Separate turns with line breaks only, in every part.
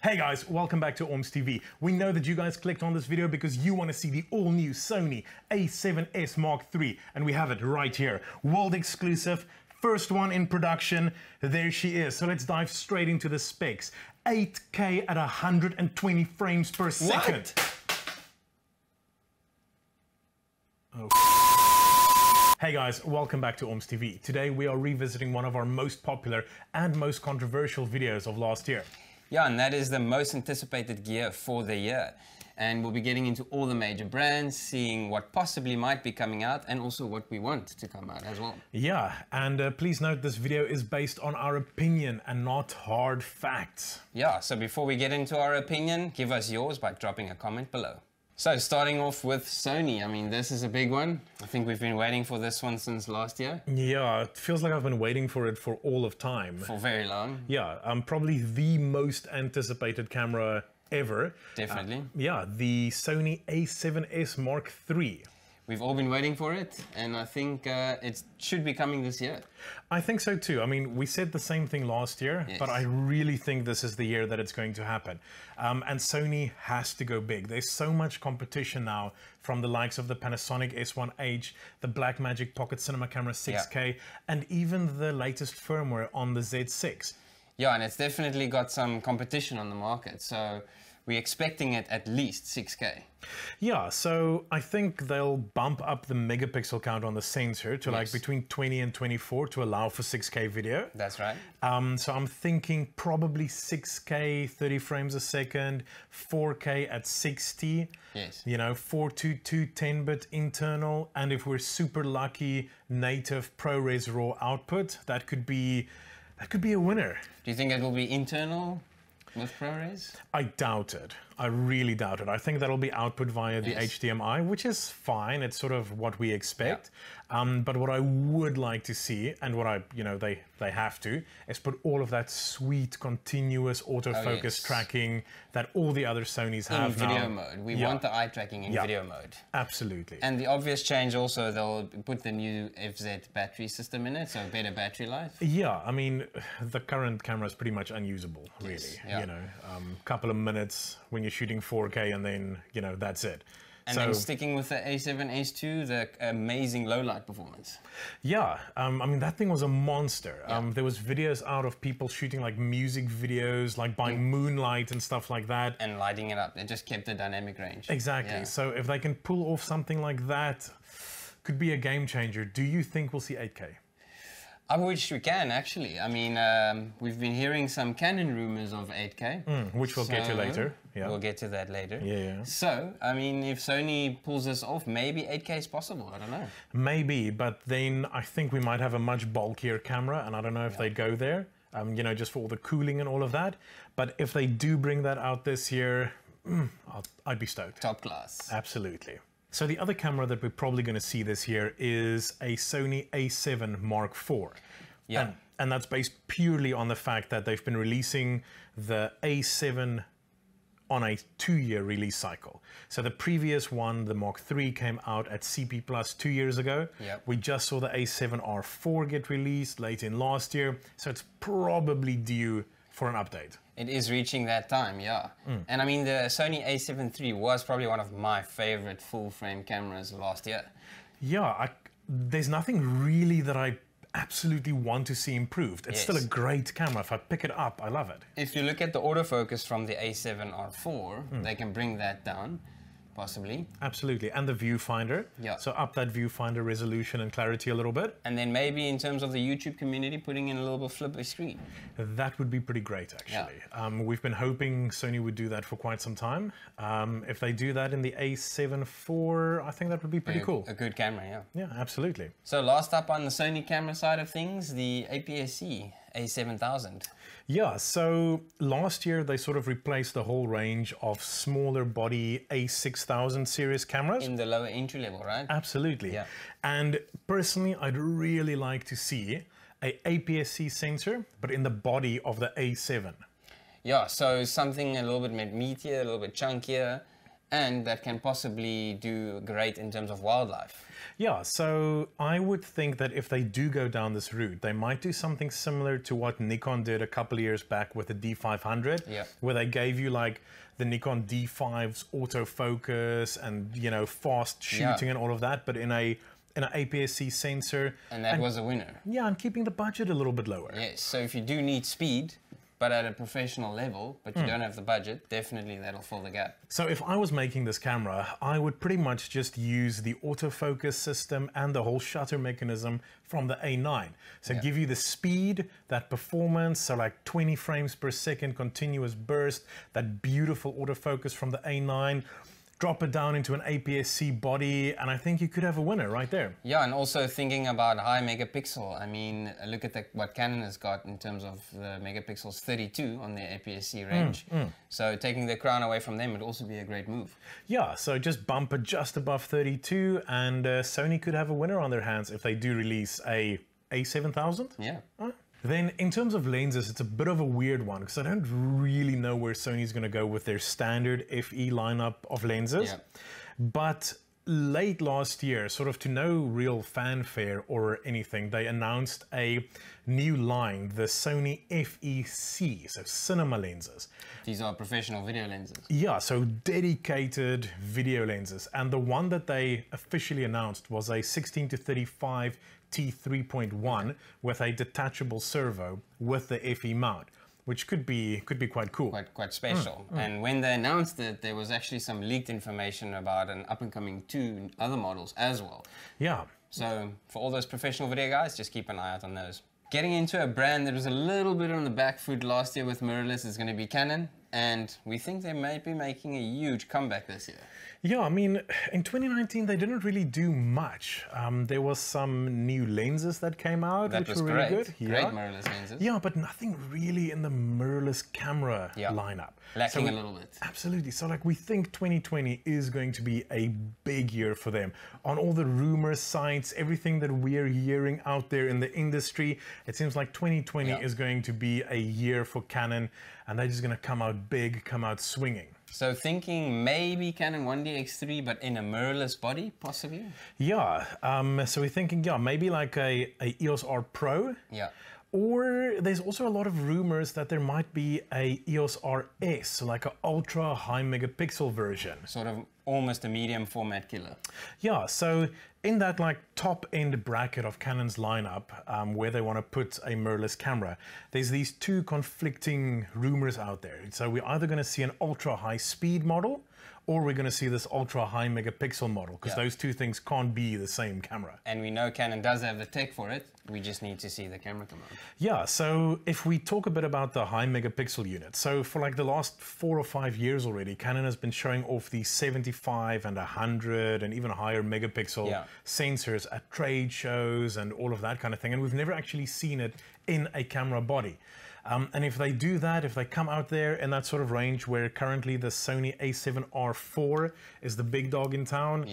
Hey guys, welcome back to Orms TV. We know that you guys clicked on this video because you want to see the all-new Sony A7S Mark III, and we have it right here. World exclusive, first one in production. There she is. So let's dive straight into the specs. 8K at 120 frames per second. Oh. Hey guys, welcome back to Orms TV. Today we are revisiting one of our most popular and most controversial videos of last year.
Yeah, and that is the most anticipated gear for the year. And we'll be getting into all the major brands, seeing what possibly might be coming out, and also what we want to come out as well.
Yeah, and please note this video is based on our opinion and not hard facts.
Yeah, so before we get into our opinion, give us yours by dropping a comment below. So starting off with Sony, I mean, this is a big one. I think we've been waiting for this one since last year.
Yeah, it feels like I've been waiting for it for all of time.
For very long.
Yeah, probably the most anticipated camera ever.
Definitely.
Yeah, the Sony A7S Mark III.
We've all been waiting for it, and I think it should be coming this year.
I think so too. I mean, we said the same thing last year, yes, but I really think this is the year that it's going to happen. And Sony has to go big. There's so much competition now from the likes of the Panasonic S1H, the Blackmagic Pocket Cinema Camera 6K, and even the latest firmware on the Z6.
Yeah, and it's definitely got some competition on the market. So we're expecting it at least 6K.
Yeah, so I think they'll bump up the megapixel count on the sensor to like between 20 and 24 to allow for 6K video.
That's right.
So I'm thinking probably 6K, 30 frames a second, 4K at 60.
Yes.
You know, 422 10-bit internal, and if we're super lucky, native ProRes RAW output. That could be a winner.
Do you think it will be internal with ProRes?
I doubt it. I really doubt it. I think that'll be output via the HDMI, which is fine. It's sort of what we expect. But what I would like to see, and what they have to, is put all of that sweet continuous autofocus tracking that all the other Sonys have now.
In video mode. We want the eye tracking in video mode.
Absolutely.
And the obvious change also, they'll put the new FZ battery system in it, so better battery life.
Yeah, I mean, the current camera is pretty much unusable, really. You know, couple of minutes when you're shooting 4K, and then, you know, that's it.
And then sticking with the A7S II, the amazing low light performance.
Yeah, I mean, that thing was a monster. There was videos out of people shooting like music videos, like by moonlight and stuff like that. And
lighting it up. It just kept the dynamic range.
Exactly. So if they can pull off something like that, could be a game changer. Do you think we'll see 8K?
I wish we can, actually. I mean, we've been hearing some Canon rumors of 8K.
Which we'll get to later. Yeah.
We'll get to that later.
Yeah.
So, I mean, if Sony pulls this off, maybe 8K is possible. I don't know.
Maybe, but then I think we might have a much bulkier camera, and I don't know if they'd go there, you know, just for all the cooling and all of that. But if they do bring that out this year, I'd be stoked.
Top class.
Absolutely. So the other camera that we're probably going to see this year is a Sony A7 Mark IV.
Yeah.
And that's based purely on the fact that they've been releasing the A7 on a 2-year release cycle. So the previous one, the Mark III, came out at CP Plus 2 years ago. We just saw the A7 R4 get released late in last year. So it's probably due for an update.
It is reaching that time, yeah. And I mean, the Sony A7 III was probably one of my favorite full-frame cameras last year.
Yeah, there's nothing really that I absolutely want to see improved. It's still a great camera. If I pick it up, I love it.
If you look at the autofocus from the A7 R4, they can bring that down, possibly.
Absolutely, and the viewfinder. Yeah. So up that viewfinder resolution and clarity a little bit.
And then maybe in terms of the YouTube community, putting in a little bit of flip screen.
That would be pretty great, actually. Yeah. We've been hoping Sony would do that for quite some time. If they do that in the A7 IV, I think that would be pretty cool.
A good camera, yeah.
Yeah, absolutely.
So last up on the Sony camera side of things, the APS-C A7000.
Yeah, so last year they sort of replaced the whole range of smaller body A6000 series cameras.
In the lower entry level, right?
Absolutely. Yeah. And personally, I'd really like to see a APS-C sensor, but in the body of the A7.
Yeah, so something a little bit meatier, a little bit chunkier, and that can possibly do great in terms of wildlife.
Yeah, so I would think that if they do go down this route, they might do something similar to what Nikon did a couple of years back with the D500, where they gave you like the Nikon D5's autofocus and, you know, fast shooting and all of that, but in an APS-C sensor.
And that was a winner.
Yeah, and keeping the budget a little bit lower.
Yes, so if you do need speed, but at a professional level, but you don't have the budget, definitely that'll fill the gap.
So if I was making this camera, I would pretty much just use the autofocus system and the whole shutter mechanism from the A9. So give you the speed, that performance, so like 20 frames per second continuous burst, that beautiful autofocus from the A9, drop it down into an APS-C body, and I think you could have a winner right there.
Yeah, and also thinking about high megapixel. I mean, look at what Canon has got in terms of the megapixels, 32 on their APS-C range. So taking the crown away from them would also be a great move. Yeah,
so just bump it just above 32, and Sony could have a winner on their hands if they do release a A7000.
Yeah.
Then in terms of lenses, it's a bit of a weird one because I don't really know where Sony's going to go with their standard FE lineup of lenses. But late last year, sort of to no real fanfare or anything, they announced a new line, the Sony FE C, so cinema lenses.
These are professional video lenses.
Yeah, so dedicated video lenses. And the one that they officially announced was a 16-35 T3.1 with a detachable servo with the FE mount, which could be quite cool.
Quite special. And when they announced it, there was actually some leaked information about an up-and-coming 2 other models as well.
Yeah.
So for all those professional video guys, just keep an eye out on those. Getting into a brand that was a little bit on the back foot last year with mirrorless is going to be Canon, and we think they might be making a huge comeback this year.
Yeah, I mean, in 2019, they didn't really do much. There was some new lenses that came out, which were really good.
Great mirrorless lenses.
Yeah, but nothing really in the mirrorless camera lineup.
Lacking a little bit.
Absolutely. So, like, we think 2020 is going to be a big year for them. On all the rumor sites, everything that we're hearing out there in the industry, it seems like 2020 is going to be a year for Canon, and they're just going to come out big, come out swinging.
So thinking maybe Canon 1DX3, but in a mirrorless body, possibly?
Yeah, so we're thinking, maybe like a EOS R Pro.
Yeah.
Or there's also a lot of rumors that there might be a EOS RS, so like an ultra high megapixel version.
Sort of almost a medium format killer.
Yeah, so in that like top end bracket of Canon's lineup, where they want to put a mirrorless camera, there's these two conflicting rumors out there. So we're either going to see an ultra high speed model, or we're going to see this ultra high megapixel model, because those two things can't be the same camera.
And we know Canon does have the tech for it. We just need to see the camera come out.
Yeah, so if we talk a bit about the high megapixel unit, so for like the last 4 or 5 years already, Canon has been showing off these 75 and 100 and even higher megapixel sensors at trade shows and all of that kind of thing. And we've never actually seen it in a camera body. And if they do that, if they come out there in that sort of range where currently the Sony A7 IV is the big dog in town,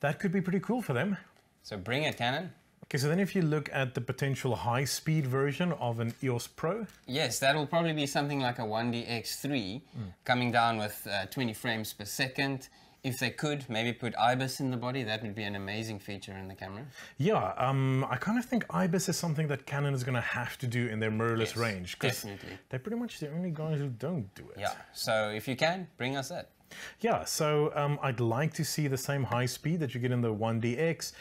that could be pretty cool for them.
So bring it, Canon.
Okay, so then if you look at the potential high-speed version of an EOS Pro.
Yes, that will probably be something like a 1DX3 coming down with 20 frames per second. If they could, maybe put IBIS in the body, that would be an amazing feature in the camera.
Yeah, I kind of think IBIS is something that Canon is going to have to do in their mirrorless range.
Definitely.
They're pretty much the only guys who don't do it.
Yeah, so if you can, bring us that.
Yeah, so I'd like to see the same high speed that you get in the 1DX,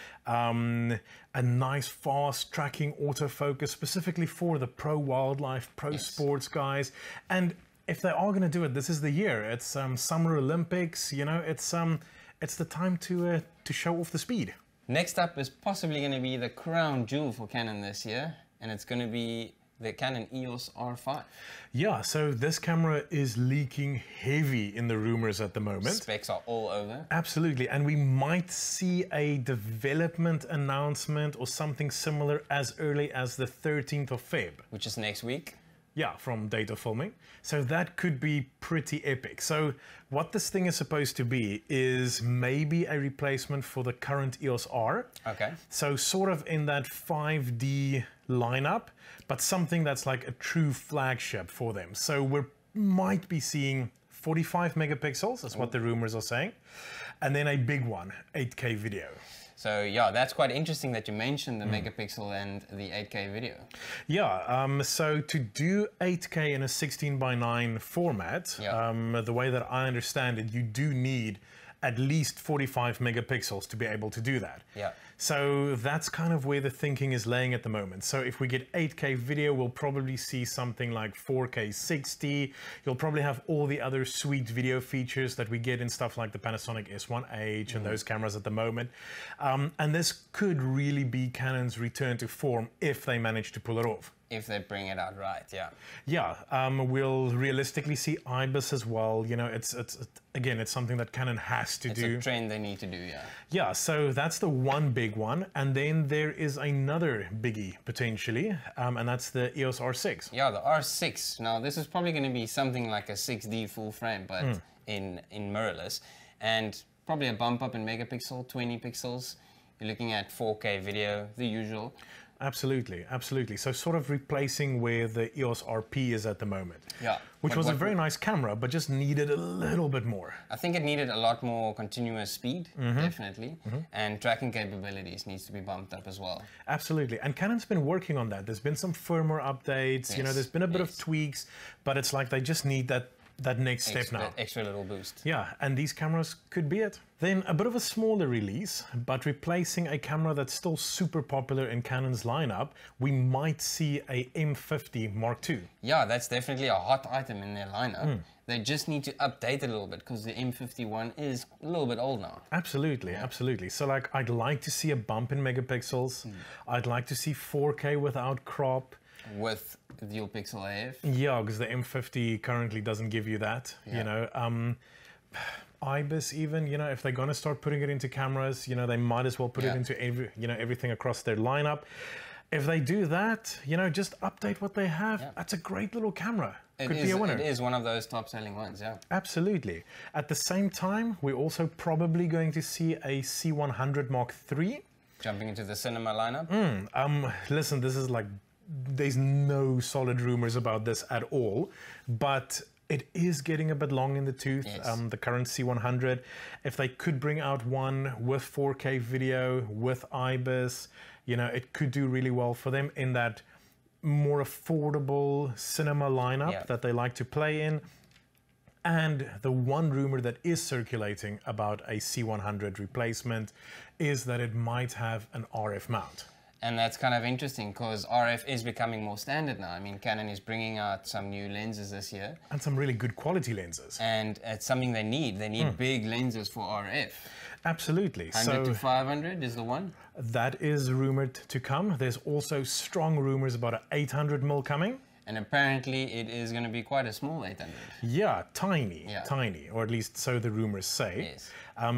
a nice fast tracking autofocus specifically for the pro wildlife, pro sports guys, and if they are going to do it, this is the year. It's Summer Olympics, you know, it's the time to show off the speed.
Next up is possibly going to be the crown jewel for Canon this year, and it's going to be the Canon EOS R5.
Yeah, so this camera is leaking heavy in the rumors at the moment.
Specs are all over.
Absolutely, and we might see a development announcement or something similar as early as the 13th of Feb.
Which is next week.
Yeah, from date of filming. So that could be pretty epic. So what this thing is supposed to be is maybe a replacement for the current EOS R.
Okay.
So sort of in that 5D lineup, but something that's like a true flagship for them. So we might be seeing 45 megapixels, is what the rumors are saying. And then a big one, 8K video.
So yeah, that's quite interesting that you mentioned the megapixel and the 8K video.
Yeah, so to do 8K in a 16:9 format, the way that I understand it, you do need at least 45 megapixels to be able to do that.
Yeah.
So that's kind of where the thinking is laying at the moment. So if we get 8K video, we'll probably see something like 4K 60. You'll probably have all the other sweet video features that we get in stuff like the Panasonic S1H and those cameras at the moment. And this could really be Canon's return to form if they manage to pull it off.
If they bring it out right, yeah.
Yeah, we'll realistically see IBIS as well. You know, it's again, it's something that Canon has to do.
It's a trend they need to do, yeah.
Yeah, so that's the one big one. And then there is another biggie, potentially, and that's the EOS R6.
Yeah, the R6. Now, this is probably going to be something like a 6D full frame, but in mirrorless. And probably a bump up in megapixel, 20 pixels. You're looking at 4K video, the usual.
Absolutely, absolutely. So sort of replacing where the EOS RP is at the moment.
Yeah.
Which was a very nice camera, but just needed a little bit more.
I think it needed a lot more continuous speed, definitely. And tracking capabilities needs to be bumped up as well.
Absolutely. And Canon's been working on that. There's been some firmware updates,
Yes.
you know, there's been a bit of tweaks, but it's like they just need that next step now.
Extra little boost.
Yeah, and these cameras could be it. Then a bit of a smaller release, but replacing a camera that's still super popular in Canon's lineup, we might see a M50 Mark II.
Yeah, that's definitely a hot item in their lineup. They just need to update it a little bit because the M51 is a little bit old now.
Absolutely, absolutely. So like, I'd like to see a bump in megapixels. I'd like to see 4K without crop.
With dual pixel AF.
Yeah, because the M50 currently doesn't give you that, you know. IBIS even, you know, if they're going to start putting it into cameras, you know, they might as well put it into everything across their lineup. If they do that, you know, just update what they have. That's a great little camera. Could be a winner.
It is one of those top-selling ones, yeah.
Absolutely. At the same time, we're also probably going to see a C100 Mark III.
Jumping into the cinema lineup.
Listen, this is like, there's no solid rumors about this at all, but it is getting a bit long in the tooth, the current C100. If they could bring out one with 4K video, with IBIS, you know, it could do really well for them in that more affordable cinema lineup that they like to play in. And the one rumor that is circulating about a C100 replacement is that it might have an RF mount.
And that's kind of interesting because RF is becoming more standard now. I mean, Canon is bringing out some new lenses this year.
And some really good quality lenses.
And it's something they need. They need big lenses for RF.
Absolutely.
100 to 500 is the one?
That is rumored to come. There's also strong rumors about an 800mm coming.
And apparently it is going to be quite a small 800.
Yeah, tiny, or at least so the rumors say.
Yes.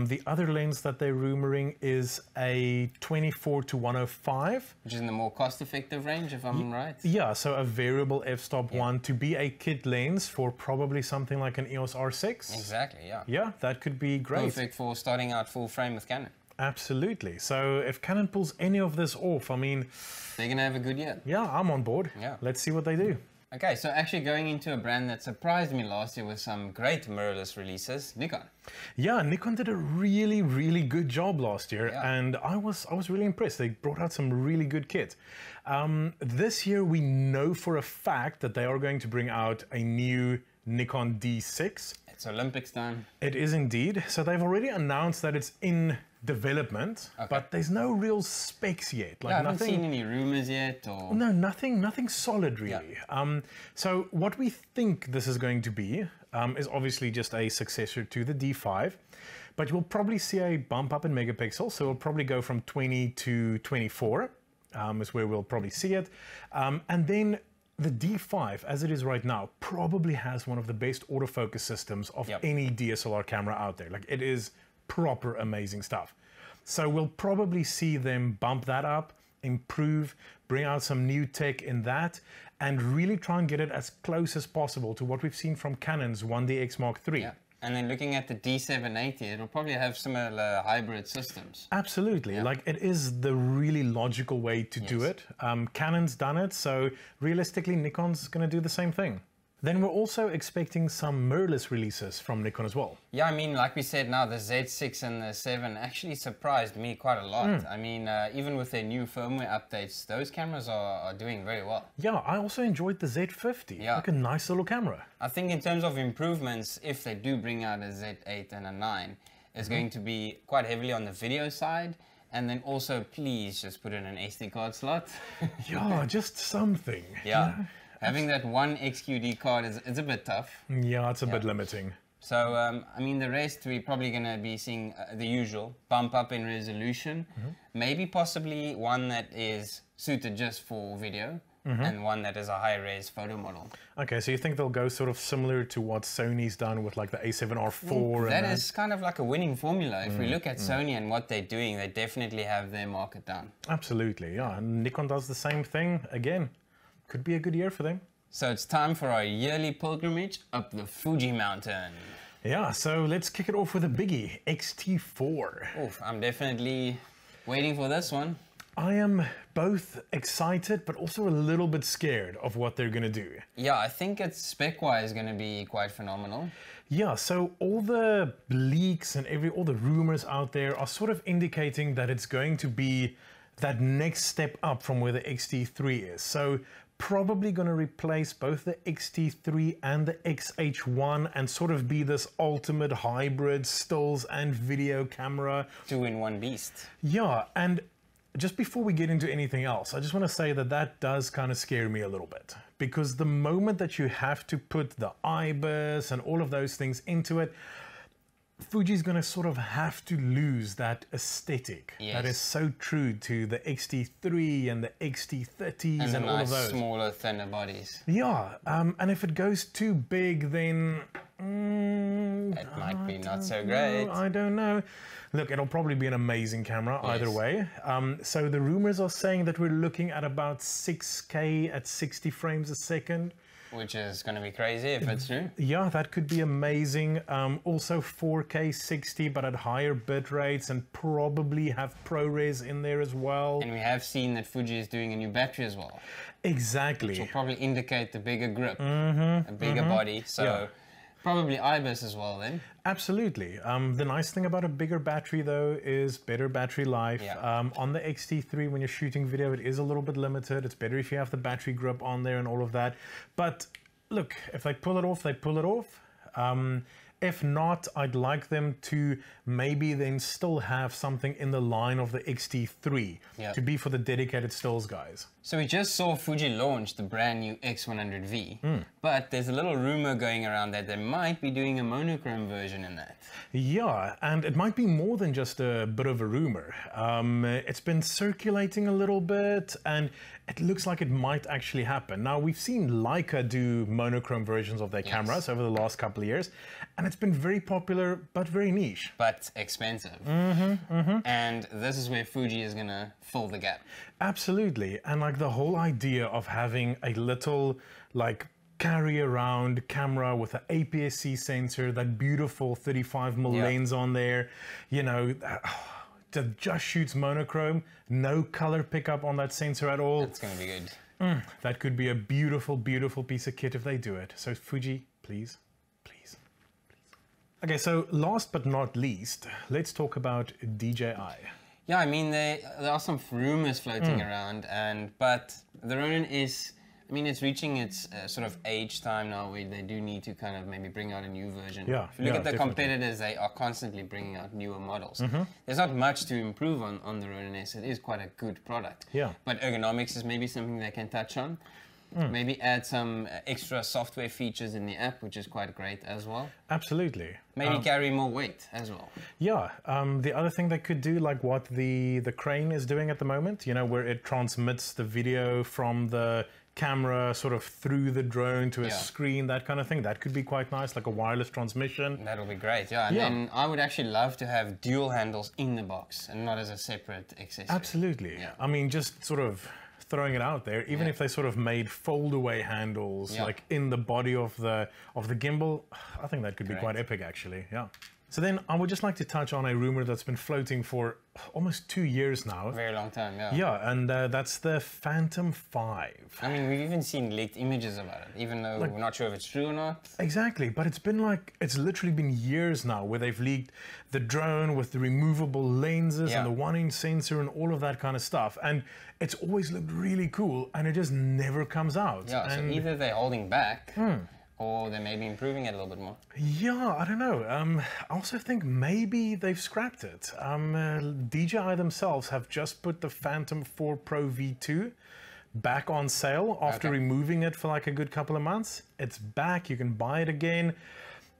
The other lens that they're rumoring is a 24 to 105.
Which is in the more cost-effective range, if I'm right.
Yeah, so a variable f-stop one to be a kit lens for probably something like an EOS R6.
Exactly, yeah.
Yeah, that could be great.
Perfect for starting out full frame with Canon.
Absolutely. So if Canon pulls any of this off, I mean,
they're going to have a good year.
Yeah, I'm on board.
Yeah.
Let's see what they do.
Okay, so actually going into a brand that surprised me last year with some great mirrorless releases, Nikon.
Yeah, Nikon did a really, really good job last year, and I was really impressed. They brought out some really good kit. This year, we know for a fact that they are going to bring out a new Nikon D6.
It's Olympics time.
It is indeed. So they've already announced that it's in development, but there's no real specs yet.
Like I haven't seen any rumors yet, or
no, nothing solid really. So what we think this is going to be is obviously just a successor to the D5, but you'll probably see a bump up in megapixels. So we'll probably go from 20 to 24 is where we'll probably see it, and then the D5, as it is right now, probably has one of the best autofocus systems of any DSLR camera out there. Like, it is proper amazing stuff. So we'll probably see them bump that up, improve, bring out some new tech in that, and really try and get it as close as possible to what we've seen from Canon's 1DX Mark III.
Yeah. And then looking at the D780, it'll probably have similar hybrid systems.
Absolutely. Like, it is the really logical way to do it. Canon's done it, so realistically, Nikon's going to do the same thing. Then we're also expecting some mirrorless releases from Nikon as well.
Yeah, I mean, like we said now, the Z6 and the 7 actually surprised me quite a lot. I mean, even with their new firmware updates, those cameras are doing very well.
Yeah, I also enjoyed the Z50.
Yeah.
Like a nice little camera.
I think in terms of improvements, if they do bring out a Z8 and a 9, it's going to be quite heavily on the video side. And then also, please just put in an SD card slot.
Yeah, just something.
Yeah.
You know?
Having that one XQD card is a bit tough.
Yeah, it's a bit limiting.
So, I mean, the rest, we're probably going to be seeing the usual bump up in resolution. Maybe possibly one that is suited just for video. And one that is a high-res photo model.
Okay, so you think they'll go sort of similar to what Sony's done with like the A7 R4?
That is kind of like a winning formula. If we look at Sony and what they're doing, they definitely have their market done.
Absolutely, yeah. And Nikon does the same thing. Again, could be a good year for them.
So it's time for our yearly pilgrimage up the Fuji mountain.
Yeah, so let's kick it off with a biggie, XT4.
Oof, I'm definitely waiting for this one.
I am both excited, but also a little bit scared of what they're going to do.
Yeah, I think it's spec-wise going to be quite phenomenal.
Yeah, so all the leaks and all the rumors out there are sort of indicating that it's going to be that next step up from where the XT3 is. So probably going to replace both the XT3 and the XH1 and sort of be this ultimate hybrid stills and video camera.
2-in-1 beast.
Yeah, and just before we get into anything else, I just want to say that that does kind of scare me a little bit, because the moment that you have to put the IBIS and all of those things into it, Fuji's going to sort of have to lose that aesthetic that is so true to the XT3 and the XT30s and all of those.
Smaller, thinner bodies.
Yeah, and if it goes too big, then
it might be not so great.
I don't know. Look, it'll probably be an amazing camera either way. So the rumors are saying that we're looking at about 6K at 60 frames a second.
Which is going to be crazy if it's true.
Yeah, that could be amazing. Also 4K 60, but at higher bit rates, and probably have ProRes in there as well.
And we have seen that Fuji is doing a new battery as well.
Exactly.
Which will probably indicate the bigger grip, a bigger body. So probably IBIS as well then.
Absolutely. The nice thing about a bigger battery though is better battery life. On the XT3, when you're shooting video, it is a little bit limited. It's better if you have the battery grip on there and all of that. But look, if they pull it off, they pull it off. If not, I'd like them to maybe then still have something in the line of the XT3 to be for the dedicated stills guys.
So we just saw Fuji launch the brand new X100V, but there's a little rumor going around that they might be doing a monochrome version in that.
Yeah, and it might be more than just a bit of a rumor. It's been circulating a little bit, and it looks like it might actually happen. Now, we've seen Leica do monochrome versions of their cameras over the last couple of years, and it's been very popular, but very niche.
But expensive. And this is where Fuji is going to fill the gap.
Absolutely. And like the whole idea of having a little like carry around camera with an APS-C sensor, that beautiful 35mm lens on there, you know, that just shoots monochrome, no color pickup on that sensor at all.
That's going to be good.
That could be a beautiful, beautiful piece of kit if they do it. So Fuji, please, please, please. Okay, so last but not least, let's talk about DJI.
Yeah, I mean, there are some rumors floating around, but the Ronin is, I mean, it's reaching its sort of age time now where they do need to kind of maybe bring out a new version.
Yeah,
if you look at the competitors, they are constantly bringing out newer models. There's not much to improve on the Ronin S. It is quite a good product.
Yeah.
But ergonomics is maybe something they can touch on. Maybe add some extra software features in the app, which is quite great as well.
Absolutely.
Maybe carry more weight as well.
Yeah. The other thing they could do, like what the crane is doing at the moment, you know, where it transmits the video from the camera sort of through the drone to a screen, that kind of thing. That could be quite nice, like a wireless transmission.
That'll be great, yeah. And then I would actually love to have dual handles in the box and not as a separate accessory.
Absolutely. Yeah. I mean, just sort of throwing it out there, even if they sort of made fold-away handles like in the body of the gimbal, I think that could be quite epic actually. Yeah. So then I would just like to touch on a rumor that's been floating for almost 2 years now.
A very long time, yeah.
Yeah, and that's the Phantom 5.
I mean, we've even seen leaked images about it, even though we're not sure if it's true or not.
Exactly, but it's been like, it's literally been years now where they've leaked the drone with the removable lenses and the 1-inch sensor and all of that kind of stuff. And it's always looked really cool and it just never comes out.
Yeah,
and
so either they're holding back or they may be improving it a little bit more.
Yeah, I don't know. I also think maybe they've scrapped it. DJI themselves have just put the Phantom 4 Pro V2 back on sale after removing it for like a good couple of months. It's back, you can buy it again.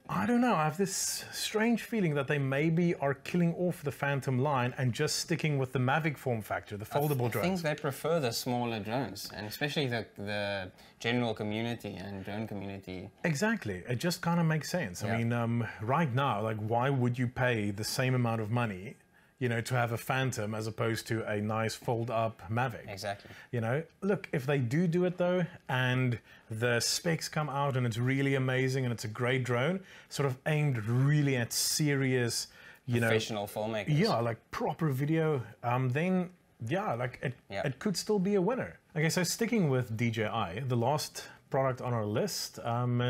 I don't know, I have this strange feeling that they maybe are killing off the Phantom line and just sticking with the Mavic form factor, the foldable drones.
I think they prefer the smaller drones, and especially the general community and drone community.
Exactly, it just kind of makes sense. I mean, right now, like, why would you pay the same amount of money, you know, to have a Phantom as opposed to a nice fold-up Mavic?
Exactly.
You know, look, if they do it though, and the specs come out and it's really amazing and it's a great drone, sort of aimed really at serious, you know,
professional filmmakers.
Yeah, like proper video, then yeah, like it could still be a winner. Okay, so sticking with DJI, the last product on our list,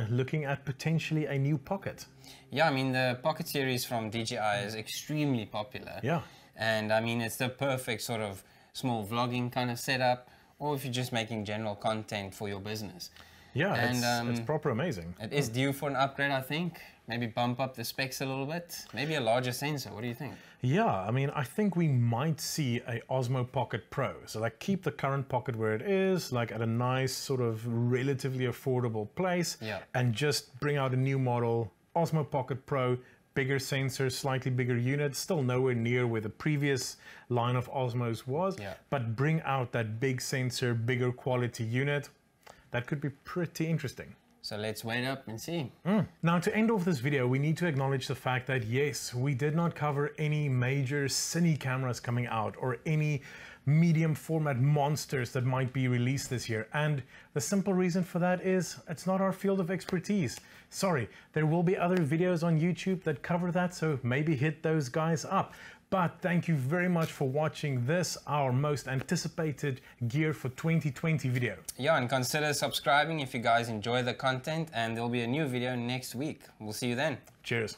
looking at potentially a new Pocket.
Yeah, I mean, the Pocket series from DJI is extremely popular.
Yeah.
And I mean, it's the perfect sort of small vlogging kind of setup, or if you're just making general content for your business.
Yeah, and it's proper amazing.
It is due for an upgrade, I think. Maybe bump up the specs a little bit. Maybe a larger sensor. What do you think?
Yeah, I mean, I think we might see a Osmo Pocket Pro. So like keep the current Pocket where it is, like at a nice sort of relatively affordable place, and just bring out a new model, Osmo Pocket Pro, bigger sensor, slightly bigger unit, still nowhere near where the previous line of Osmos was, but bring out that big sensor, bigger quality unit. That could be pretty interesting.
So let's wait up and see.
Now, to end off this video, we need to acknowledge the fact that yes, we did not cover any major cine cameras coming out or any medium format monsters that might be released this year. And the simple reason for that is it's not our field of expertise. Sorry, there will be other videos on YouTube that cover that, so maybe hit those guys up. But thank you very much for watching this, our most anticipated gear for 2020 video.
Yeah, and consider subscribing if you guys enjoy the content, and there'll be a new video next week. We'll see you then.
Cheers.